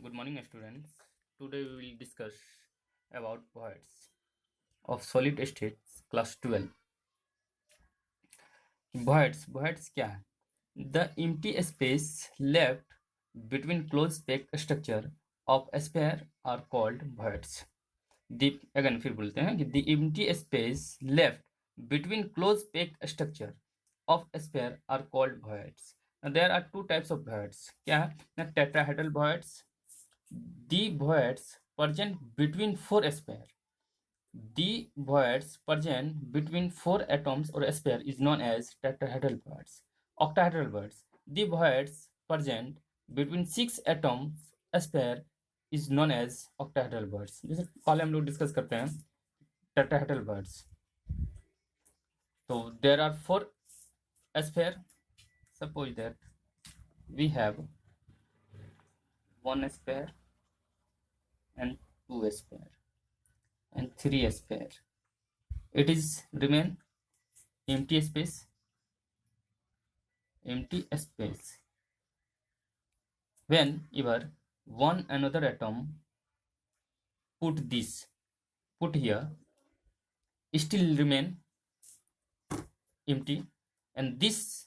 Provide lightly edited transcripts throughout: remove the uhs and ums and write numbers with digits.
Good morning, students. Today we will discuss about voids of solid states, class 12. Voids क्या है? The empty space left between closed packed structure of a sphere are called voids. Again फिर बोलते हैं कि the empty space left between closed packed structure of a sphere are called voids. Now, there are two types of voids. क्या है? Tetrahedral voids. The voids present between four spheres. The voids present between four atoms or sphere is known as tetrahedral voids. Octahedral voids. The voids present between six atoms sphere is known as octahedral voids. जैसे पहले हम लोग discuss करते हैं tetrahedral voids. So there are four sphere. Suppose that we have one sphere and two sphere and three sphere. It is remain empty space. Whenever one another atom put here, still remain empty, and this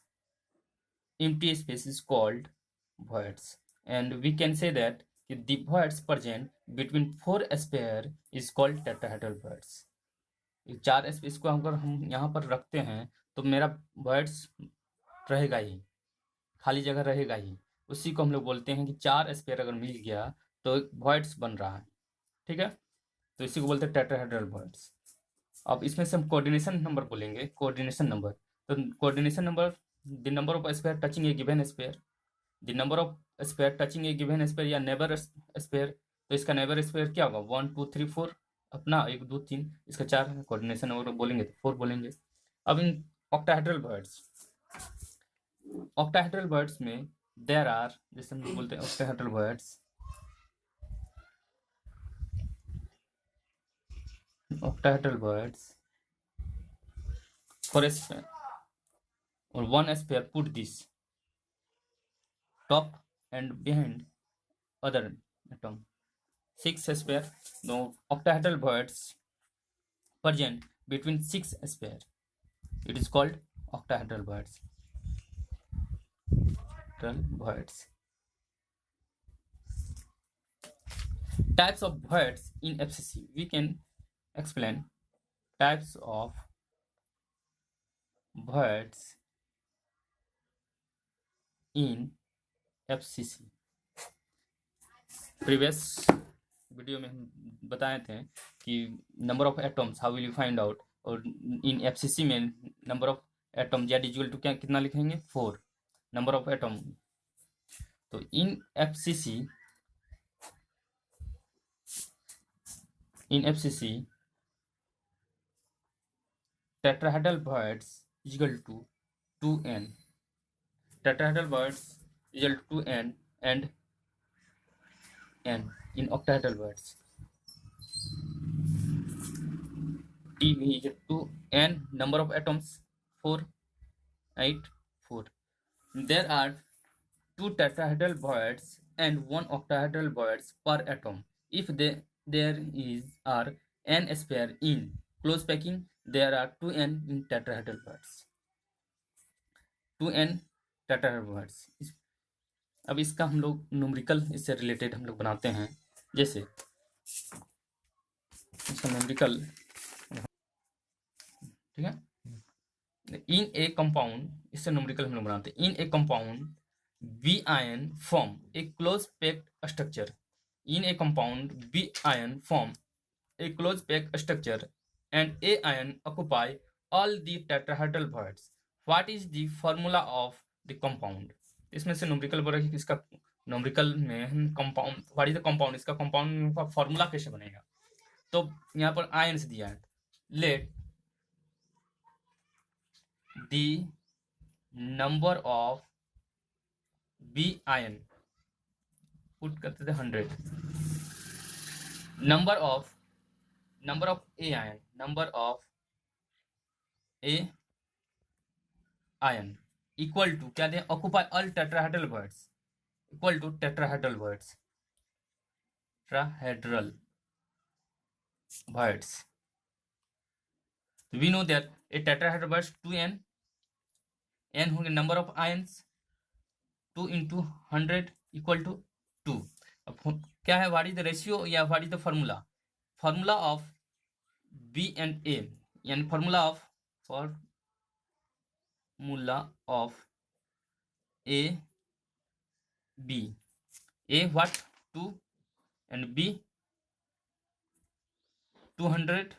empty space is called voids. And we can say that the voids present between four sphere is called tetrahedral voids. चार space को अगर हम यहाँ पर रखते हैं तो मेरा voids रहेगा ही, खाली जगह रहेगा ही. उसी को हम लोग बोलते हैं कि चार स्पेयर अगर मिल गया तो एक voids बन रहा है. ठीक है, तो इसी को बोलते हैं टेट्राहेड्रल voids. अब इसमें से हम कोऑर्डिनेशन नंबर बोलेंगे. कोऑर्डिनेशन नंबर, तो coordination number the number of sphere touching a given sphere, the number of sphere touching a given sphere या नेबर स्पेयर. तो इसका नेबर स्पेयर क्या होगा? 1 2 3 4, अपना 1 2 3, इसका 4 है. कोऑर्डिनेशन नंबर बोलेंगे तो 4 बोलेंगे. अब इन ऑक्टाहेड्रल वर्ड्स में देयर आर, जैसे हम बोलते हैं octahedral words for a sphere or one sphere, put this top and behind other atom. 6 sphere, no octahedral voids present between 6 sphere, it is called octahedral voids. Types of voids in FCC. We can explain types of voids in FCC. Previous video में हम बताए थे कि number of atoms how will you find out, और इन FCC में number of atom Z equal to क्या कितना लिखेंगे? 4 नंबर ऑफ एटम. तो इन FCC tetrahedral voids is equal to 2n. Tetrahedral voids is equal to 2n and n in octahedral voids. T is equal to n number of atoms 4 8 4. There are 2 tetrahedral voids and 1 octahedral voids per atom. If there are n sphere in close packing, there are 2n in tetrahedral voids. 2n tetrahedral voids. अब इसका हम लोग numerical इससे related हम लोग बनाते हैं. जैसे इसका न्यूमेरिकल, ठीक है, इन ए कंपाउंड, इससे न्यूमेरिकल हम लोग बनाते हैं. In a compound B ion form a close packed structure. In a compound, B ion form a close packed structure and A ion occupy all the tetrahedral voids. What is the formula of the compound? इसमें से numerical बोला कि इसका numerical में हम compound, what is the compound, इसका compound का formula कैसे बनेगा? तो यहाँ पर आयंस दिया है. Let the number of B ion put करते थे 100. Number of A ion equal to क्या दें? Occupy all tetrahedral voids, equal to tetrahedral voids. tetrahedral voids. We know that a tetrahedral voids 2n, n होंगे number of ions, 2 into 100 equal to 2. अब क्या है, what is the ratio या what is the formula? Formula of B and A, यानी formula of A, B. A what? 2 and B 200,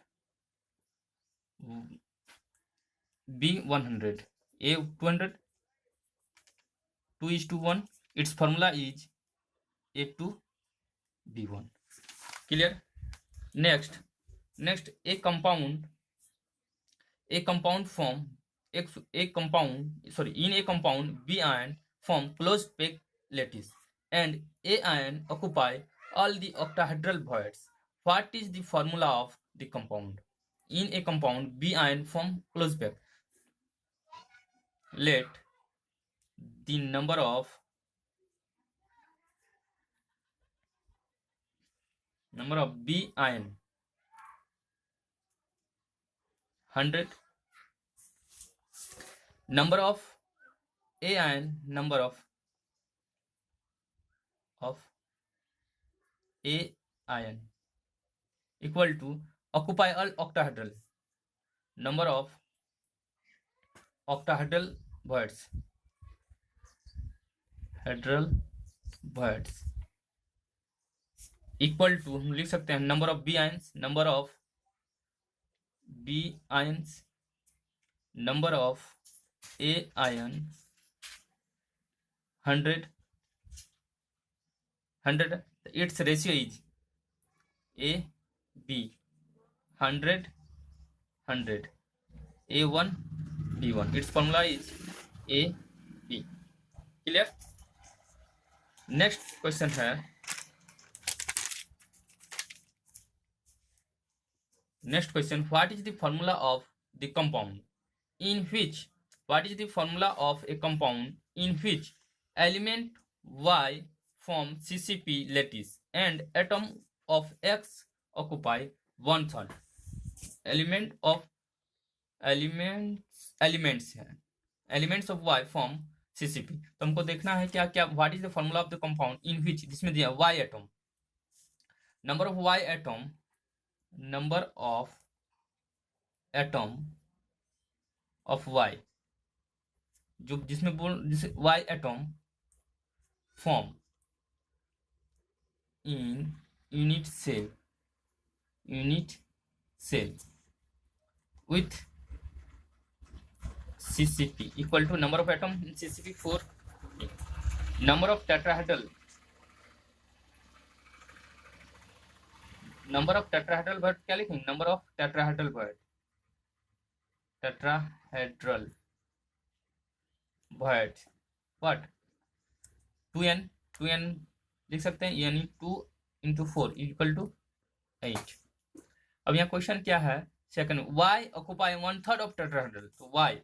B 100. A 200, 2 is to 1. Its formula is A to B1. Clear? Next a compound form in a compound B ion form closed packed lattice and A ion occupy all the octahedral voids. What is the formula of the compound? In a compound B ion form closed packed. Let the number of B ion 100, number of A ion, number of A ion equal to occupy all octahedral, number of octahedral voids, equal to हम लिख सकते हैं number of B ions, number of A ion 100. Its ratio is A B 100 A1 B1. Its formula is A B. Clear? Next question है, what is the formula of the compound in which element Y form CCP lattice and atom of X occupy 1/3? Elements of Y form CCP. तो हमको देखना है क्या क्या, what is the formula of the compound in which, जिसमें दिया Y atom, number of Y, जो जिसमें जिसे Y atom form in unit cell with CCP equal to number of atom in CCP 4. Number of tetrahedral void क्या लिखेंगे? Number of tetrahedral void what? 2n लिख सकते हैं, यानी 2 into 4 equal to 8. अब यहाँ क्वेश्चन क्या है, second, Y occupy 1/3 of tetrahedral, तो Y,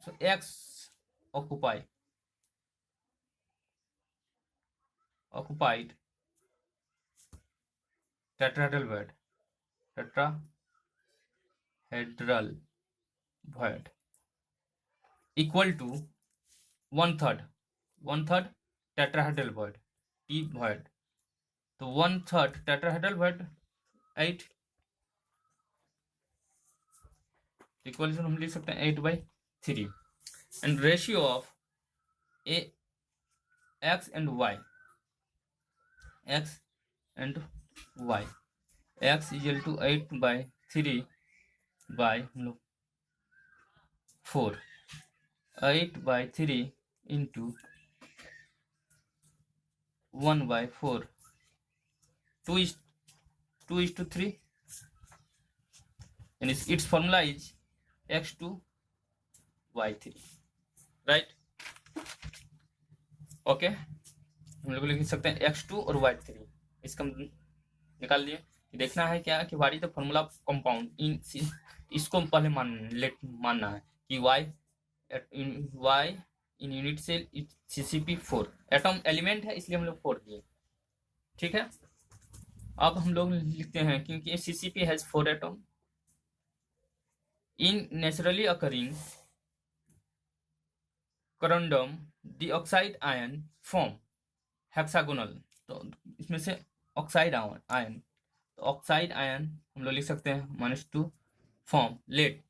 so X occupied tetrahedral void equal to 1/3 tetrahedral void, T void, तो 1/3 tetrahedral void 8 इक्वल टू हम लिख सकते हैं 8/3. And ratio of X and Y X equal to 8/3 by 4, 8/3 into 1/4, 2 is to 3, and its formula is X to Y3, right? Okay, हम लोग लिख सकते हैं X2 और Y3. इसका निकाल लिए. देखना है क्या कि what is the formula of compound in, इसको पहले मानना है कि Y in unit cell CCP4 atom element है इसलिए हम लोग 4 दिए, ठीक है। अब हम लोग लिखते हैं क्योंकि CCP has 4 atom in naturally occurring corundum the oxide ion form hexagonal, तो इसमें से ऑक्साइड आयन, तो ऑक्साइड आयन हम लोग लिख सकते हैं -2 form let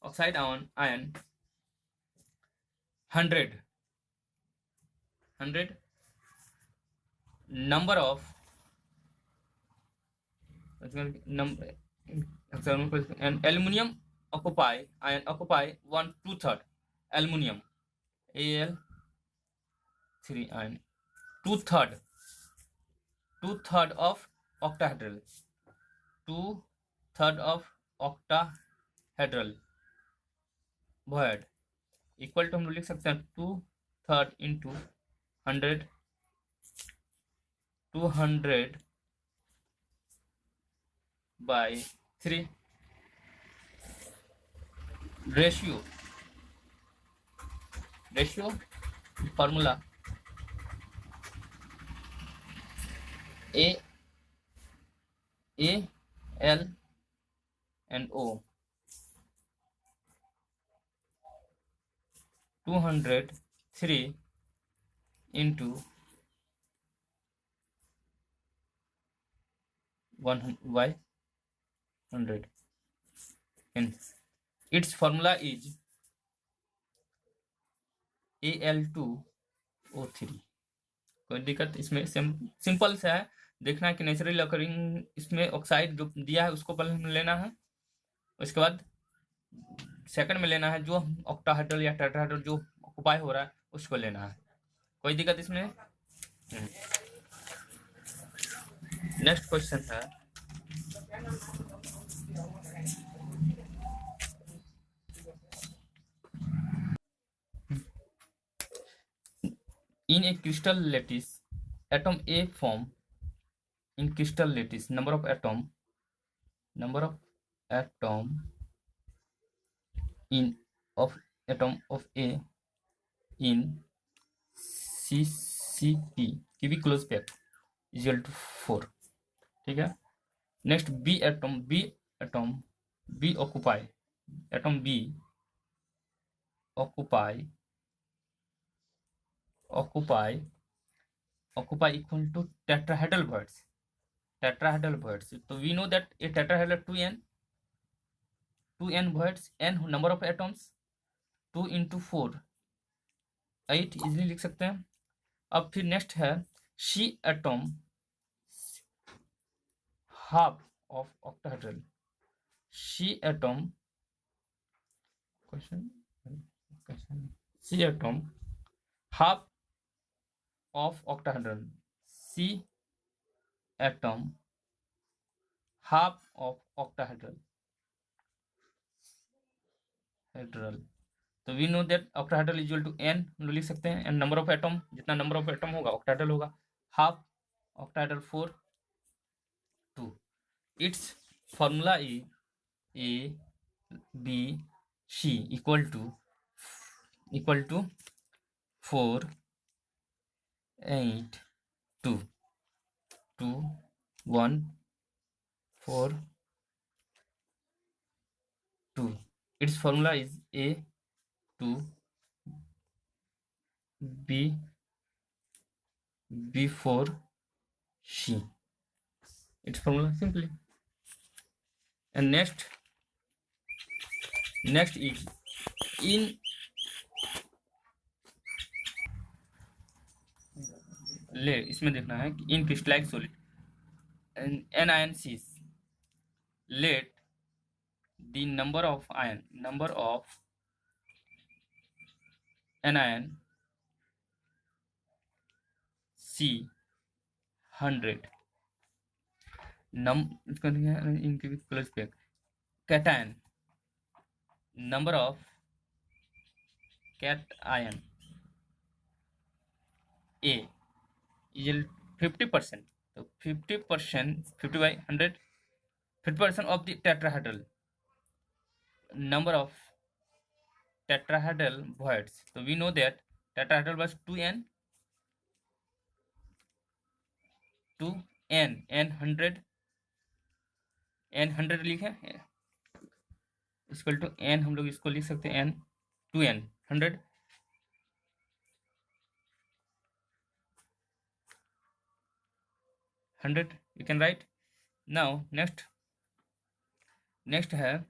oxide ion 100 number of and aluminum occupy 1/2 aluminum Al3 ion 2/3 of octahedral 2/3 of octahedral void equal to हम लोग लिख सकते हैं 2/3 into 100 200/3 ratio formula Al and O 203 into 100 and its formula is Al2O3। कोई दिक्कत इसमें simple सा है, देखना है कि नेचुरली अकरिंग इसमें ऑक्साइड जो दिया है उसको पहले हमें लेना है, उसके बाद सेकंड में लेना है जो ऑक्टाहेड्रल या टेट्राहेड्रल जो ऑक्युपाई हो रहा है उसको लेना है। कोई दिक्कत इसमें? नेक्स्ट क्वेश्चन है in a crystal lattice atom A form in crystal lattice number of atom in of atom of A in CCP cubic close pack is equal to 4, ठीक है। Next B occupy atom B occupy equal to tetrahedral voids, so we know that a tetrahedral 2n voids, n number of atoms 2 into 4 8 easily लिख सकते हैं। अब फिर next है C atom half of octahedral C atom half of octahedral C atom half of octahedral तो we know that octahedral equal to n हम लोग लिख सकते हैं, n नंबर ऑफ एटम, जितना नंबर ऑफ एटम होगा octahedral होगा, half octahedral 4 2 its formula A B C equal to 4 8 2 2 1 4 2 its formula is A 2 B 4 C, its formula simply। and next is in ले इसमें देखना है कि इन crystallise solid NiONCs let the number of anion C 100 cation number of cation A is 50%, so 50% 50/100 50% of the tetrahedral number of tetrahedral voids, so we know that tetrahedral birds 2n, 2n, n 100, n 100 लिखे equal to n, हम लोग इसको लिख सकते हैं n, 2n 100, you can write. Now next है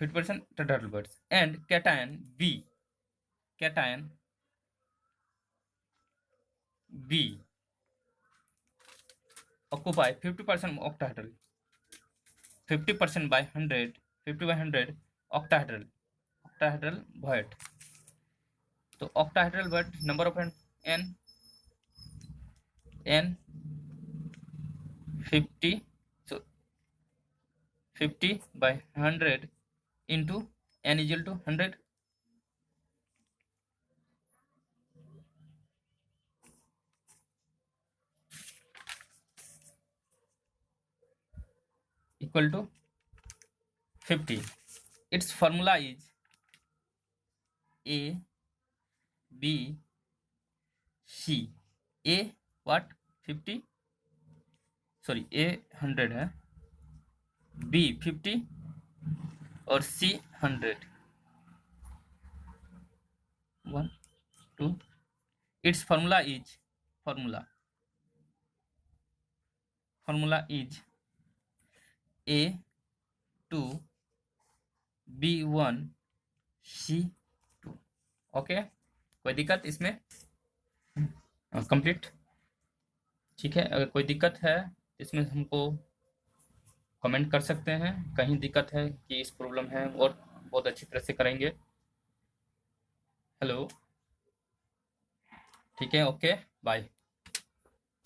50% tetrahedral birds and cation B occupy 50% octahedral, 50% by 100, 50 by 100 octahedral void. तो octahedral void number of n 50, so 50 by 100 into n is equal to 100, equal to 50. Its formula is A B C. A what? 50, sorry, A 100 है, B 50 और C 100. 1 2. Its formula is A 2 B 1 C 2. Okay, कोई दिक्कत इसमें? Complete, ठीक है। अगर कोई दिक्कत है इसमें हमको कमेंट कर सकते हैं, कहीं दिक्कत है कि इस प्रॉब्लम है, और बहुत अच्छी तरह से करेंगे। हेलो, ठीक है, ओके, बाय।